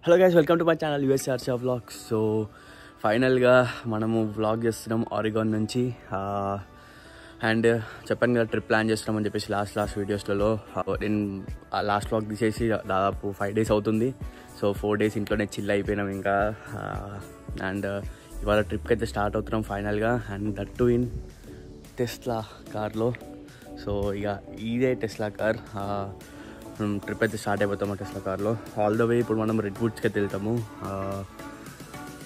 Hello guys, welcome to my channel US Arsha vlogs. So ఫైనల్గా మనము vlog చేస్తున్నాం Oregon నుంచి. అండ్ చెప్పాను కదా ట్రిప్ ప్లాన్ చేస్తున్నామని చెప్పేసి లాస్ట్ వీడియోస్లలో. నేను లాస్ట్ వ్లాగ్ తీసేసి దాదాపు 5 days అవుతుంది. సో 4 days ఇంట్లోనే చిల్ అయిపోయినాం ఇంకా. అండ్ ఇవాళ ట్రిప్కి అయితే స్టార్ట్ అవుతున్నాం ఫైనల్గా. And that to in Tesla కార్లో. సో ఇక ఇదే టెస్లా కార్. ట్రిప్ అయితే స్టార్ట్ అయిపోతాము టెస్లా కార్లో. ఆల్ ద వే ఇప్పుడు మనం రెడ్ వుడ్స్కి అయితే వెళ్తాము.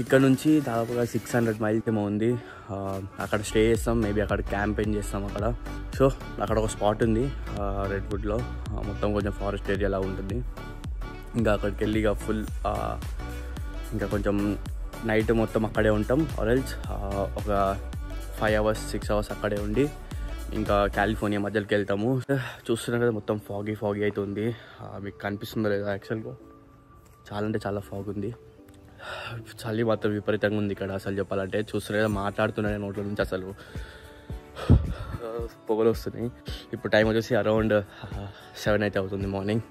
ఇక్కడ నుంచి దాదాపుగా 600 miles ఏమో ఉంది. అక్కడ స్టే చేస్తాం, మేబీ అక్కడ క్యాంపెయిన్ చేస్తాం అక్కడ. సో అక్కడ ఒక స్పాట్ ఉంది రెడ్ వుడ్లో, మొత్తం కొంచెం ఫారెస్ట్ ఏరియాలా ఉంటుంది. ఇంకా అక్కడికి వెళ్ళి ఇక ఫుల్ ఇంకా కొంచెం నైట్ మొత్తం అక్కడే ఉంటాం. ఆరెల్స్ ఒక 5 hours 6 hours అక్కడే ఉండి ఇంకా కాలిఫోర్నియా మధ్యలోకి వెళ్తాము. చూస్తున్నారు కదా మొత్తం ఫాగీ అవుతుంది. మీకు కనిపిస్తుందో లేదా? యాక్చువల్గా చాలా అంటే చాలా ఫాగ్ ఉంది. చలి మాత్రం విపరీతంగా ఉంది ఇక్కడ. అసలు చెప్పాలంటే చూస్తున్నారు కదా, మాట్లాడుతున్నాయి నోట్ల నుంచి అసలు పొగలు వస్తున్నాయి. ఇప్పుడు టైం వచ్చేసి అరౌండ్ 7 అయితే అవుతుంది మార్నింగ్.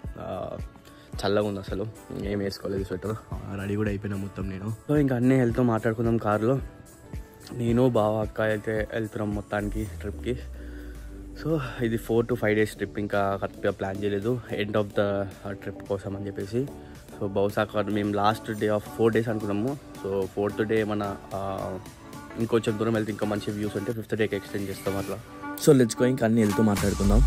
చల్లగా ఉంది అసలు. ఏం వేసుకోలేదు, స్వెటర్ రెడీ కూడా అయిపోయినా మొత్తం నేను. సో ఇంకా అన్నీ వెళ్తూ మాట్లాడుకుందాం కార్లో. నేను బావ అక్క అయితే వెళ్తున్నాం మొత్తానికి ట్రిప్కి. సో ఇది 4 to 5 days ట్రిప్. ఇంకా కరెక్ట్గా ప్లాన్ చేయలేదు ఎండ్ ఆఫ్ ద ట్రిప్ కోసం అని చెప్పేసి. సో బహుశా మేము లాస్ట్ డే ఆఫ్ 4 days అనుకున్నాము. సో 4th day మన ఇంకొంచెం దూరం వెళ్తే ఇంకా మంచి వ్యూస్ ఉంటే 5th dayకి ఎక్స్టెండ్ చేస్తాం అట్లా. సో లెట్స్ గో, ఇంకా అన్నీ వెళ్తూ మాట్లాడుకుందాం.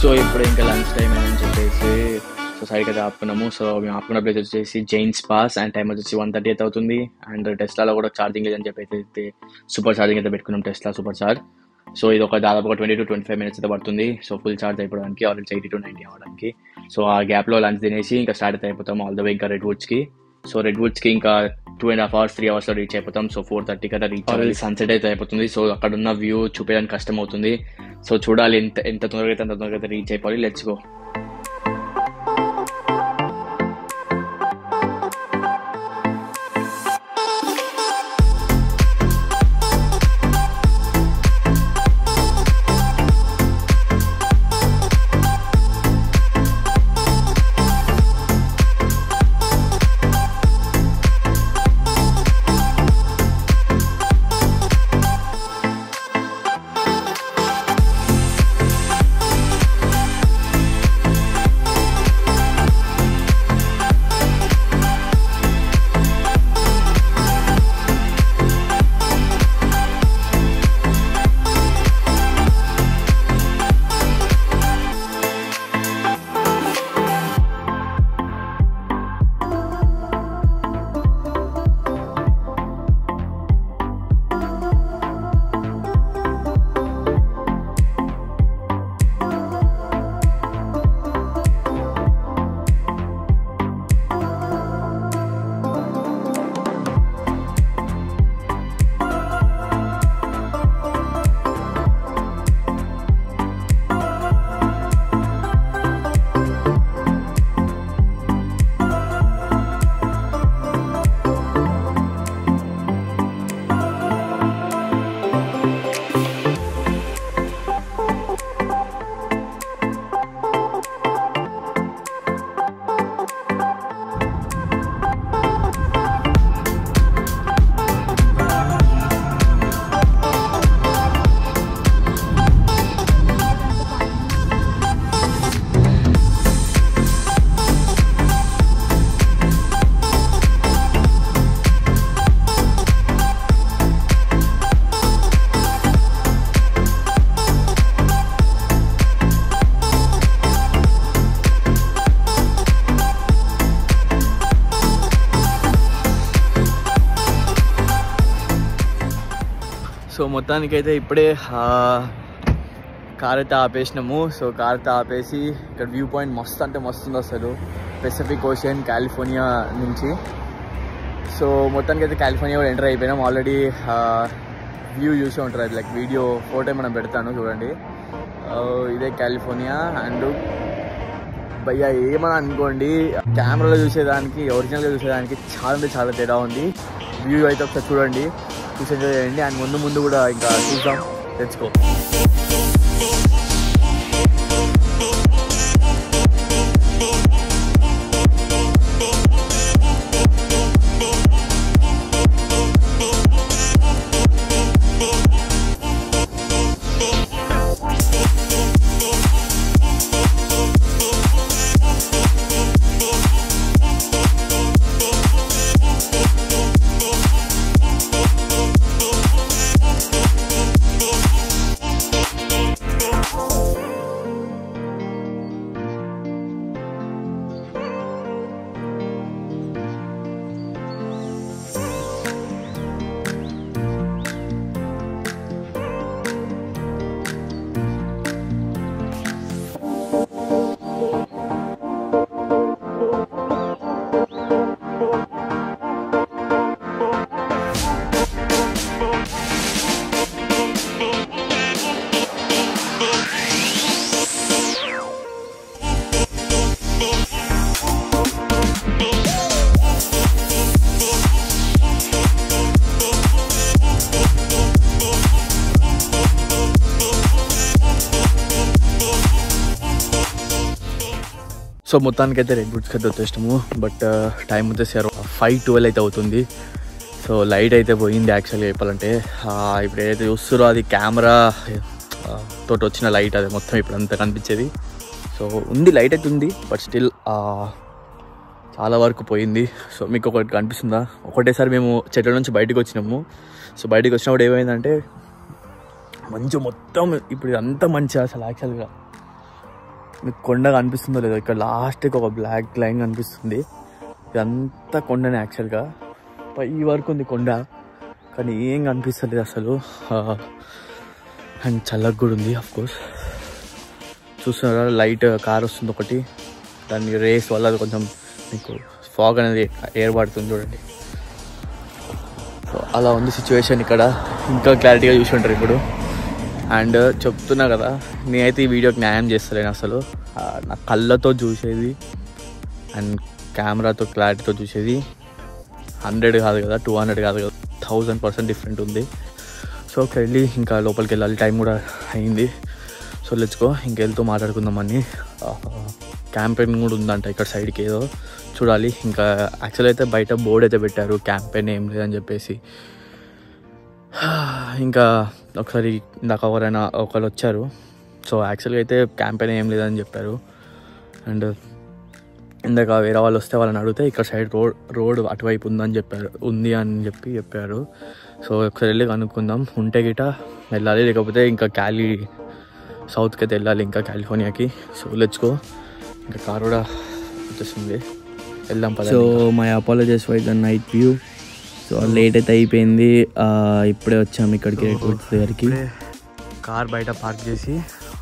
సో ఇప్పుడు ఇంకా లంచ్ టైం అని చెప్పేసి సైడ్కి అయితే ఆపుకున్నాము. సో మేము ఆపుకున్న ప్లేస్ వచ్చేసి జైన్స్ పాస్. అండ్ టైం వచ్చేసి 1:30 అయితే అవుతుంది. అండ్ టెస్లాలో కూడా ఛార్జింగ్ లేదని చెప్పి అయితే సూపర్ ఛార్జింగ్ అయితే పెట్టుకున్నాం, టెస్లా సూపర్ ఛార్జ్. సో ఇది ఒక దాదాపు 20 to 25 minutes అయితే పడుతుంది. సో ఫుల్ ఛార్జ్ అయిపోవడానికి, ఆల్రెడీ 80 to 90 అవ్వడానికి. సో ఆ గ్యాప్లో లంచ్ తినేసి ఇంకా స్టార్ట్ అయితే అయిపోతాం ఆల్ ద వే ఇంకా రెడ్ వుడ్స్కి. సో రెడ్ వుడ్స్కి ఇంకా 2.5 hours 3 hours లో రీచ్ అయిపోతాం. సో 4:30 కదా రీచ్ అవ్వాలి. సన్సెట్ అయితే అయిపోతుంది. సో అక్కడ ఉన్న వ్యూ చూపించడానికి కష్టం అవుతుంది. సో చూడాలి ఎంత తొందరగా అయితే అంత తొందరగా అయితే రీచ్ అయిపోవాలి. Let's go. సో మొత్తానికైతే ఇప్పుడే కార్ అయితే ఆపేసినాము. సో కార్ అయితే ఆపేసి ఇక్కడ వ్యూ పాయింట్ మస్తు అంటే మస్తు ఉంది అసలు, పెసిఫిక్ ఓషన్ కాలిఫోర్నియా నుంచి. సో మొత్తానికైతే కాలిఫోర్నియా కూడా ఎంటర్ అయిపోయినాం. ఆల్రెడీ వ్యూ చూసే ఉంటారు, అది లైక్ వీడియో ఫోటో మనం పెడతాను చూడండి. ఇదే కాలిఫోర్నియా. అండ్ భయ్యా ఏమని అనుకోండి, కెమెరాలో చూసేదానికి ఒరిజినల్గా చూసేదానికి చాలా అంటే చాలా తేడా ఉంది. వ్యూ అయితే ఒకసారి చూడండి, చూసి ఎంజాయ్ చేయండి. అండ్ ముందు ముందు కూడా ఇంకా చూద్దాం, తెచ్చుకో. సో మొత్తానికైతే రెడ్వుడ్స్కి అయితే వచ్చేసాము. బట్ టైం వచ్చేసి 5:12 అయితే అవుతుంది. సో లైట్ అయితే పోయింది యాక్చువల్గా చెప్పాలంటే. ఇప్పుడు ఏదైతే చూస్తారో అది కెమెరా తోటి వచ్చిన లైట్, అది మొత్తం ఇప్పుడు అంతా కనిపించేది. సో ఉంది, లైట్ అయితే ఉంది, బట్ స్టిల్ చాలా వరకు పోయింది. సో మీకు ఒకటి కనిపిస్తుందా? ఒకటేసారి మేము చెట్ల నుంచి బయటకు వచ్చినాము. సో బయటకు వచ్చినప్పుడు ఏమైందంటే మంచు మొత్తం ఇప్పుడు ఇదంతా మంచి అసలు యాక్చువల్గా మీకు కొండ కనిపిస్తుందో లేదో, ఇక్కడ లాస్ట్కి ఒక బ్లాక్ లైన్ కనిపిస్తుంది, ఇదంతా కొండనే యాక్చువల్గా. పై వరకు ఉంది కొండ, కానీ ఏం కనిపిస్తలేదు అసలు. అండ్ చల్లగా కూడా ఉంది అఫ్కోర్స్. చూస్తున్నారా లైట్ కార్ వస్తుంది ఒకటి, దాని రేస్ వల్ల అది కొంచెం మీకు ఫాగ్ అనేది ఏర్పడుతుంది చూడండి. సో అలా ఉంది సిచ్యువేషన్ ఇక్కడ. ఇంకా క్లారిటీగా చూసి ఉంటారు ఇప్పుడు. అండ్ చెప్తున్నా కదా, నేనైతే ఈ వీడియోకి న్యాయం చేస్తలేను అసలు. నా కళ్ళతో చూసేది అండ్ కెమెరాతో క్లారిటీతో చూసేది 100 కాదు కదా, 200 కాదు కదా, 1000% డిఫరెంట్ ఉంది. సో వెళ్ళి ఇంకా లోపలికి వెళ్ళాలి, టైం కూడా అయింది. సో లెట్స్ ఇంకెళ్తూ మాట్లాడుకుందామని. క్యాంపెయిన్ కూడా ఉందంట ఇక్కడ సైడ్కి, ఏదో చూడాలి. ఇంకా యాక్చువల్ అయితే బయట బోర్డు అయితే పెట్టారు, క్యాంపెయిన్ ఏం లేదని చెప్పేసి. ఇంకా ఒకసారి ఇందాక ఎవరైనా ఒకరు వచ్చారు. సో యాక్చువల్గా అయితే క్యాంపెయిన్ ఏం లేదని చెప్పారు. అండ్ ఇందాక వేరే వాళ్ళు వస్తే వాళ్ళని అడిగితే ఇక్కడ సైడ్ రోడ్ అటువైపు ఉంది అని చెప్పారు. సో ఒకసారి వెళ్ళి కనుక్కుందాం, ఉంటే గిట వెళ్ళాలి, లేకపోతే ఇంకా సౌత్కి అయితే వెళ్ళాలి, ఇంకా కాలిఫోర్నియాకి. So let's go. ఇంకా కార్ కూడా వచ్చేస్తుంది, వెళ్దాం పద. So my apologies for the night view. So late అయితే అయిపోయింది, ఇప్పుడే వచ్చాము ఇక్కడికి రెడ్వుడ్స్ దగ్గరికి. కార్ బయట పార్క్ చేసి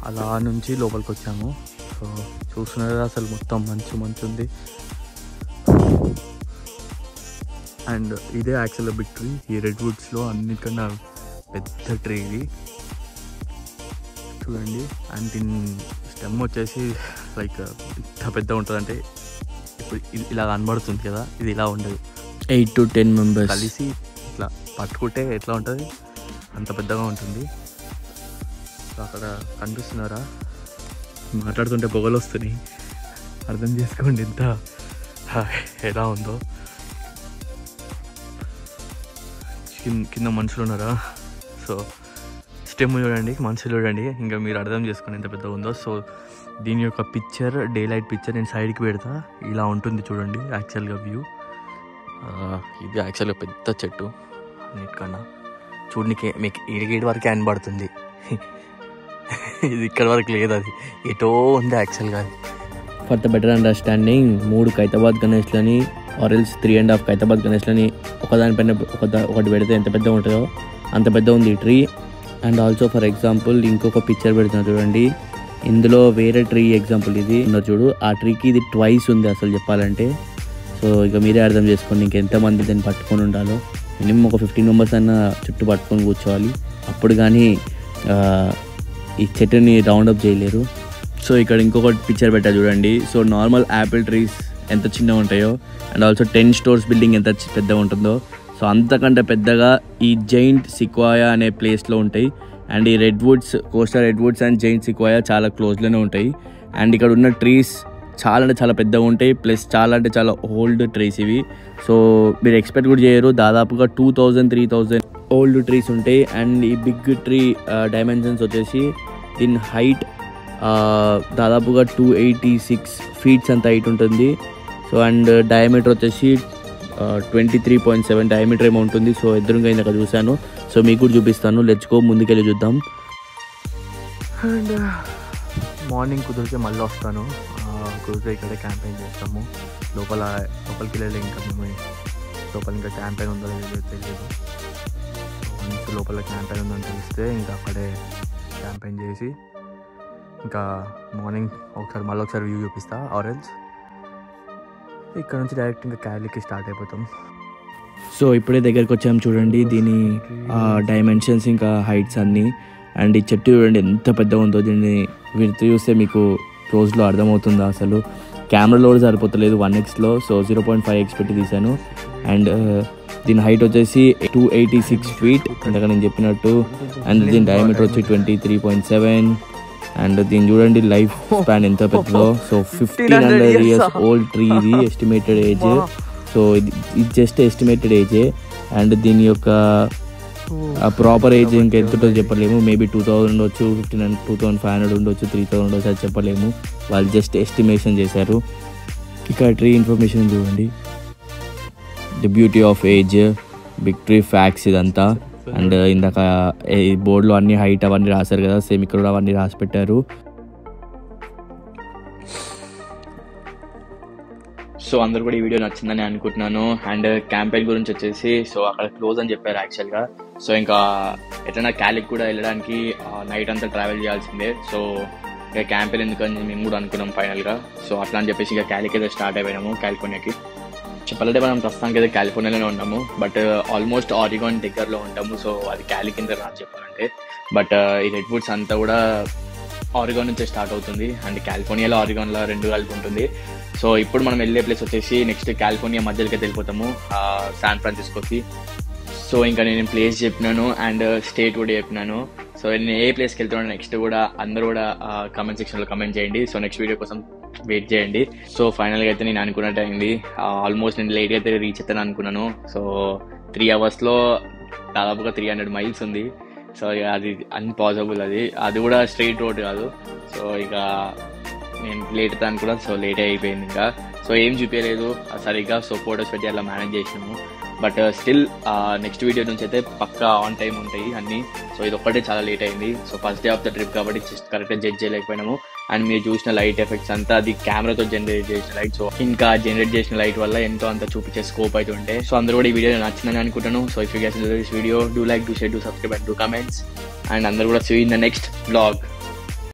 అలా నుంచి లోపలికి వచ్చాము. సో చూస్తున్నారు అసలు మొత్తం మంచు ఉంది. అండ్ ఇదే యాక్చువల్గా బిగ్ ట్రీ, ఈ రెడ్వుడ్స్లో అన్నిటికన్నా పెద్ద ట్రీ ఇది చూడండి. అండ్ దీని స్టెమ్ వచ్చేసి లైక్ ఇంత పెద్ద ఉంటుందంటే ఇప్పుడు ఇలా కనబడుతుంది కదా, ఇది ఇలా ఉండదు. 8 to 10 members కలిసి ఇట్లా పట్టుకుంటే ఎట్లా ఉంటుంది అంత పెద్దగా ఉంటుంది. అక్కడ కనిపిస్తున్నారా, మాట్లాడుతుంటే పొగలు వస్తున్నాయి, అర్థం చేసుకోండి ఎంత ఎలా ఉందో. కింద మనుషులు ఉన్నారా, సో స్టెమ్ చూడండి, మనుషులు చూడండి, ఇంకా మీరు అర్థం చేసుకోండి ఎంత పెద్దగా ఉందో. సో దీని యొక్క పిక్చర్, డే లైట్ పిక్చర్ నేను సైడ్కి పెడతా, ఇలా ఉంటుంది చూడండి యాక్చువల్గా వ్యూ. ఇది యాక్చువల్గా పెద్ద చెట్టు అన్నిటికన్నా, చూడనికి మీకు ఇడిగేటి వరకే అనబడుతుంది, ఇది ఇక్కడ వరకు లేదు, అది ఎటో ఉంది యాక్చువల్గా. For the better understanding 3 Khairatabad గణేష్లని ఆర్ ఎల్స్ 3.5 ఖైతాబాద్ గణేష్లని ఒకదానిపైన ఒకటి పెడితే ఎంత పెద్దగా ఉంటుందో అంత పెద్ద ఉంది ఈ tree. And also for example ఇంకొక పిక్చర్ పెడుతున్నా చూడండి, ఇందులో వేరే ట్రీ ఎగ్జాంపుల్ ఇది ఉన్నది చూడు, ఆ ట్రీకి ఇది ట్వైస్ ఉంది అసలు చెప్పాలంటే. సో ఇక మీరే అర్థం చేసుకోండి ఇంకెంతమంది దాన్ని పట్టుకొని ఉండాలో. మినిమం ఒక 15 మెంబర్స్ అన్న చుట్టూ పట్టుకొని కూర్చోవాలి, అప్పుడు కానీ ఈ చెట్టుని రౌండప్ చేయలేరు. సో ఇక్కడ ఇంకొక పిక్చర్ పెట్టా చూడండి. సో నార్మల్ యాపిల్ ట్రీస్ ఎంత చిన్నగా ఉంటాయో అండ్ ఆల్సో 10 స్టోర్స్ బిల్డింగ్ ఎంత పెద్దగా ఉంటుందో, సో అంతకంటే పెద్దగా ఈ జైంట్ సిక్వాయా అనే ప్లేస్లో ఉంటాయి. అండ్ ఈ రెడ్వుడ్స్, కోస్టల్ రెడ్వుడ్స్ అండ్ జైంట్ సిక్వాయా చాలా క్లోజ్లోనే ఉంటాయి. అండ్ ఇక్కడ ఉన్న ట్రీస్ చాలా అంటే చాలా పెద్దగా ఉంటాయి, ప్లస్ చాలా అంటే చాలా ఓల్డ్ ట్రీస్ ఇవి. సో మీరు ఎక్స్పెక్ట్ కూడా చేయరు, దాదాపుగా 2000-3000 ఓల్డ్ ట్రీస్ ఉంటాయి. అండ్ ఈ బిగ్ ట్రీ డైమెన్షన్స్ వచ్చేసి దీని హైట్ దాదాపుగా 286 ఫీట్స్ అంత హైట్ ఉంటుంది. సో అండ్ డయామీటర్ వచ్చేసి 23.7 డయామీటర్ ఏమో ఉంటుంది. సో ఎదురుగా ఇందాక చూశాను, సో మీకు కూడా చూపిస్తాను. లెట్స్ గో, ముందుకెళ్ళి చూద్దాం. అండ్ మార్నింగ్ కుదిరితే మళ్ళీ వస్తాను, కుదిరితే ఇక్కడే క్యాంపెయిన్ చేస్తాము. లోపలికి వెళ్ళి ఇంకా మేము లోపల ఇంకా క్యాంపెయిన్ ఉందో లేదో తెలియదు. వన్స్ లోపల క్యాంపెయిన్ ఉందని తెలిస్తే ఇంకా అక్కడే క్యాంపెయిన్ చేసి ఇంకా మార్నింగ్ మళ్ళీ ఒకసారి వ్యూ చూపిస్తా. ఆరెంజ్ ఇక్కడ నుంచి డైరెక్ట్ ఇంకా క్యాలీకి స్టార్ట్ అయిపోతాం. సో ఇప్పుడే దగ్గరికి వచ్చాము చూడండి, దీని డైమెన్షన్స్ ఇంకా హైట్స్ అన్నీ. అండ్ ఈ చెట్టు చూడండి ఎంత పెద్దగా ఉందో, దీన్ని విడత చూస్తే మీకు క్లోజ్లో అర్థమవుతుందా అసలు. కెమెరాలో కూడా సరిపోతలేదు 1xలో, సో 0.5x పెట్టి తీశాను. అండ్ దీని హైట్ వచ్చేసి 286 ఫీట్ ఇందాక నేను చెప్పినట్టు. అండ్ దీని డయామీటర్ వచ్చి 23.7. అండ్ దీన్ని చూడండి లైఫ్ స్పాన్ ఎంత పెద్దదో. సో 1500 years ఓల్డ్ ట్రీ ఇది ఎస్టిమేటెడ్ ఏజ్. సో ఇది జస్ట్ ఎస్టిమేటెడ్ ఏజే. అండ్ దీని యొక్క ప్రాపర్ ఏజ్ ఇంకా ఎంత ఉంటుందో చెప్పలేము. మేబీ 2000 ఉండొచ్చు, 2500 ఉండొచ్చు, 3000 ఉండొచ్చు, అది చెప్పలేము. వాళ్ళు జస్ట్ ఎస్టిమేషన్ చేశారు. ఇక్కడ ట్రీ ఇన్ఫర్మేషన్ చూడండి, the beauty of age, big tree facts ఇదంతా. అండ్ ఇందాక ఈ బోర్డులో అన్ని హైట్ అవన్నీ రాశారు కదా, సేమ్ ఇక్కడ కూడా అవన్నీ రాసి పెట్టారు. సో అందరు కూడా ఈ వీడియో నచ్చిందని అనుకుంటున్నాను. అండ్ క్యాంపెయిన్ గురించి వచ్చేసి సో అక్కడ క్లోజ్ అని చెప్పారు యాక్చువల్గా. సో ఇంకా ఎట్లన్నా క్యాలీకి కూడా వెళ్ళడానికి నైట్ అంతా ట్రావెల్ చేయాల్సిందే. సో ఇక క్యాంపెయిన్ ఎందుకని మేము కూడా అనుకున్నాం ఫైనల్గా. సో అట్లా అని చెప్పేసి ఇక క్యాలీకి అయితే స్టార్ట్ అయిపోయినాము. కాలిఫోర్నియాకి చెప్పాలంటే మనం ప్రస్తుతానికి అయితే కాలిఫోర్నియాలోనే ఉంటాము, బట్ ఆల్మోస్ట్ ఆరిగాన్ దగ్గరలో ఉంటాము. సో అది క్యాలీ కింద రాదు చెప్పాలంటే. బట్ ఈ రెడ్వుడ్స్ అంతా కూడా ఆరిగాన్ నుంచే స్టార్ట్ అవుతుంది. అండ్ కాలిఫోర్నియాలో ఆరిగాన్లో 2 కలిపి ఉంటుంది. సో ఇప్పుడు మనం వెళ్ళే ప్లేస్ వచ్చేసి నెక్స్ట్ కాలిఫోర్నియా మధ్యలోకి వెళ్ళిపోతాము, శాన్ ఫ్రాన్సిస్కోకి. సో ఇంకా నేను ప్లేస్ చెప్పినాను అండ్ స్టేట్ కూడా చెప్పినాను. సో నేను ఏ ప్లేస్కి వెళ్తున్నాను నెక్స్ట్ కూడా అందరూ కూడా కామెంట్ సెక్షన్లో కమెంట్ చేయండి. సో నెక్స్ట్ వీడియో కోసం వెయిట్ చేయండి. సో ఫైనల్గా అయితే నేను అనుకున్నట్టు అయింది. ఆల్మోస్ట్ నేను లేట్గా అయితే రీచ్ అవుతాను అనుకున్నాను. సో 3 అవర్స్లో దాదాపుగా 300 మైల్స్ ఉంది. సో ఇక అది అన్పాసిబుల్, అది కూడా స్ట్రైట్ రోడ్ కాదు. సో ఇక నేను లేట్ అవుతాను కూడా, సో లేట్ అయిపోయింది ఇంకా. సో ఏం చూపించలేదు సరిగ్గా. సో ఫొటోస్ పెట్టి అలా మేనేజ్ చేసినాము. బట్ స్టిల్ నెక్స్ట్ వీడియో నుంచి అయితే పక్కా ఆన్ టైం ఉంటాయి అన్నీ. సో ఇది ఒక్కటే చాలా లేట్ అయింది. So first day of the trip కాబట్టి జస్ట్ కరెక్ట్గా జడ్జ్ చేయలేకపోయినాము. అండ్ మీరు చూసిన లైట్ ఎఫెక్ట్స్ అంతా అది కెమెరాతో జనరేట్ చేసిన లైట్. సో ఇంకా జనరేట్ చేసిన లైట్ వల్ల ఎంతో అంత చూపించే స్కోప్ అయితే ఉంటే. సో అందరూ కూడా ఈ వీడియో నచ్చిందని అనుకుంటాను. So if you guys enjoy this video, do like, do share, do subscribe and do comments. And అందరూ కూడా see in the next vlog.